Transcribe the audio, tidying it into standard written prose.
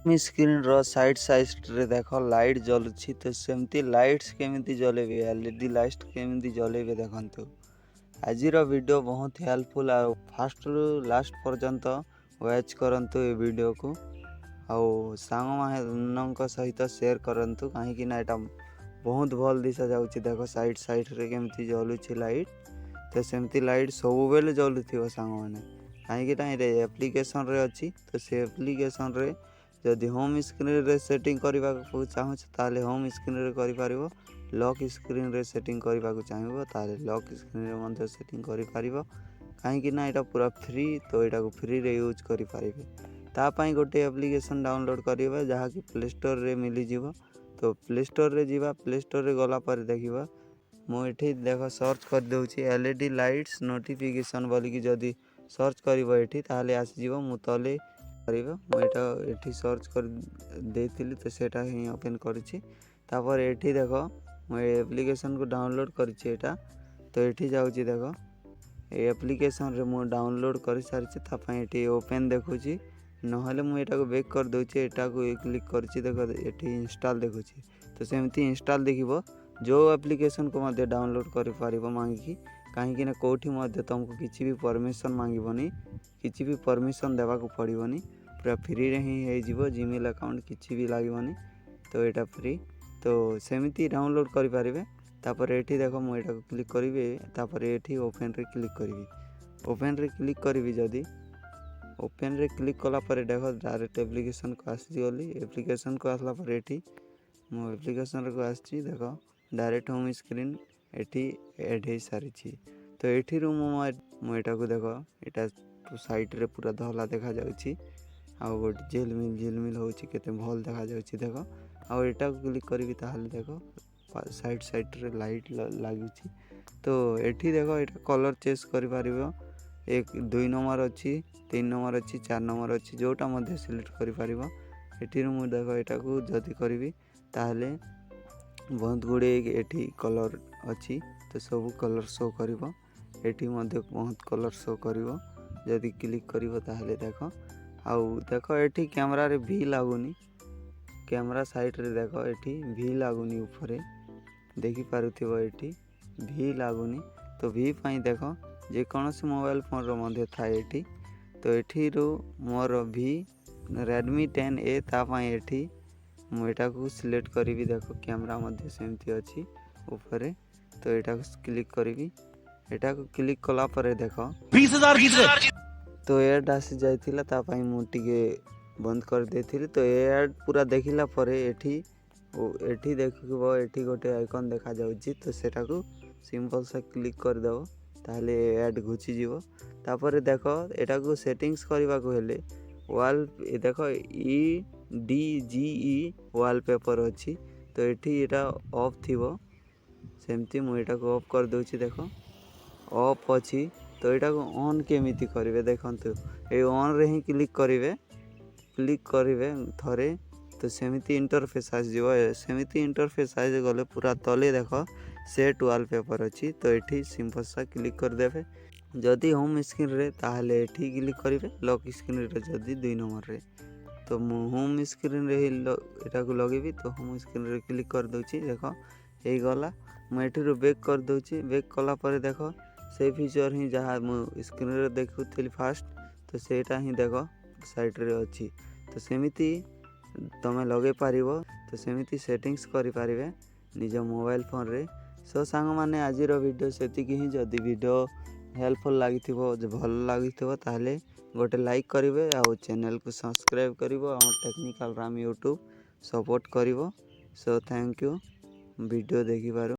Screen रो side side रे देख light जलुछि तो सेमती लाइट्स केमिति जलेबे एलईडी लाइट केमिति जलेबे देखंतु। आजिर वीडियो बहुत हेल्पफुल आ फास्ट रु लास्ट पर्यंत वॉच करंतु ए वीडियो को आउ सांग मानक सहित शेयर करंतु कहीं ना एटा बहुत भल दिशा जाउछि। देखो साइड साइड रे केमिति जलुछि लाइट तो सेमती लाइट सब बेले जलुथिबो सांग माने कहीं ना एप्लिकेशन रे अछि तो से एप्लिकेशन रे जदि होम स्क्रीन रे सेटिंग करबा को चाहू ताले होम स्क्रीन रे करि परिबो। लॉक स्क्रीन रे सेटिंग करबा को चाहिबो ताले लॉक स्क्रीन रे मंद सेटिंग करि परिबो कहीं ना एटा पूरा फ्री तो एटा को फ्री रे यूज करि परिबे। ता पई गोटे एप्लिकेशन डाउनलोड करिबा जहा कि प्ले स्टोर रे मिली जिवो। तो प्ले स्टोर रे जीवा प्ले स्टोर रे गला पर देखिबा मो एठी देखो सर्च कर देउची एलईडी लाइट्स नोटिफिकेशन बोली कि जदि सर्च करिवो एठी ताले आसी जिवो मु तले करिवो मु एटा एठी सर्च कर देथिली तो सेटा ही ओपन करिछि। तापर एठी देखो मु एप्लिकेशन को डाउनलोड करिछि एटा तो एठी जाउची देखो ए एप्लिकेशन रे मु डाउनलोड कर सारिछि ता पई एठी ओपन देखुछि नहले मु एटा को बैक कर दोछि एटा को क्लिक करछि देखो एठी इंस्टॉल देखुछि तो सेमती इंस्टॉल देखिबो जो एप्लिकेशन को मध्य डाउनलोड कर पारिबो मांगी कहीं ना कोठी मध्य तुमको किसी भी परमिशन मांगबनी किसी भी परमिशन देवा को पड़ोनी पूरा फ्री रे ही हो जीमेल अकाउंट किसी भी लगभग तो यहाँ फ्री तो सेमती डाउनलोड कर पारे। तापर एठी देखो मु एटा को क्लिक करी तापर एठी ओपन रे क्लिक करी ओपन रे क्लिक करी जदि ओपन रे क्लिक कला पर देखो डायरेक्ट एप्लिकेशन को आसी गली एप्लिकेशन को आसला पर एठी मो एप्लिकेशन को आसी देखो डायरेक्ट होम स्क्रीन एठी ऐड हो सारी तो एठी रु मो एटा को देखो एटा साइड रे पूरा धला देखा जाउची आ गोटे झिलमिल होची केते भल देखा जाउची देखो आ एटा को क्लिक करबी ताहले देखो साइड साइड रे लाइट लागुची तो एठी देखो एटा कलर चेंज करि पारिबो 1 2 नंबर अछि 3 नंबर अछि 4 नंबर अछि जोटा मध्ये सिलेक्ट करि पारिबो। एठी रु मु देखो एटा को जदी करबी ताहले बहुत गुड़े एठी कलर अछि तो सब कलर शो करिवो एठी मध्ये बहुत कलर शो करिवो जदी क्लिक करिवो ताहले देखो आउ देखो एठी कैमरा रे भी लागुनी कैमरा साइड रे देखो एठी भी लागुनी ऊपर देखि पारुथिबो एठी भी लागुनी तो भी पई देखो जे कोनोसी मोबाइल फोन रो मध्ये थाए एठी तो एठी रो मोर भी Redmi 10A ता पई एठी मु एटा को सिलेक्ट करी देखो कैमरा मध्ये सेमती अछि ऊपर तो एटा को क्लिक करी एटा को क्लिक कला पर देखो 20,000 जीत गए तो एड आसी जाइथिला ता पई मु टिके बंद कर देथिली तो एड पूरा देखिला पर एठी देखिबो एठी गोटे आइकन देखा जाउची तो सेटा को सिंपल से क्लिक कर देबो ताले एड घुची जीवो। तापर देखो एटा को सेटिंग्स करबा को हेले वॉल देखो EDGE वॉलपेपर अच्छी तो एठी एटा ऑफ थिबो सेमती मु एटा को ऑफ कर दोछि देखो ऑफ अछि तो एटा को ऑन केमिति करिवे देखंतु ए ऑन रे ही क्लिक करिवे थरे तो सेमिति इंटरफेस आस जिवो सेमिति इंटरफेस आस गले पूरा तले देखो सेट वॉलपेपर अछि तो एठी सिंपल सा क्लिक कर देबे जदि होम स्क्रीन रे ताहले एठी क्लिक करिवे लॉक स्क्रीन रे जदि 2 नंबर रे तो मु होम स्क्रीन रे एटा को लगेबी तो होम स्क्रीन रे क्लिक कर दोछि देखो हे गला मु एठी रो बैक कर दोछि बैक कला पर देखो से फीचर ही जहा मु स्क्रीन रे देखुथिली फास्ट तो सेटा ही देखो साइड रे अछि तो सेमिति तमे लगे पारिबो तो सेमिति सेटिंग्स करि पारिबे निज मोबाइल फोन रे। सो सांग माने आजिर वीडियो सेति कि ही जदी वीडियो हेल्पफुल लागिथिबो भल लागिथिबो ताहले गोटे लाइक करिवे आ चैनल को सब्सक्राइब करिवो आ टेक्निकल राम यूट्यूब सपोर्ट करिवो। So thank you video देखिबार।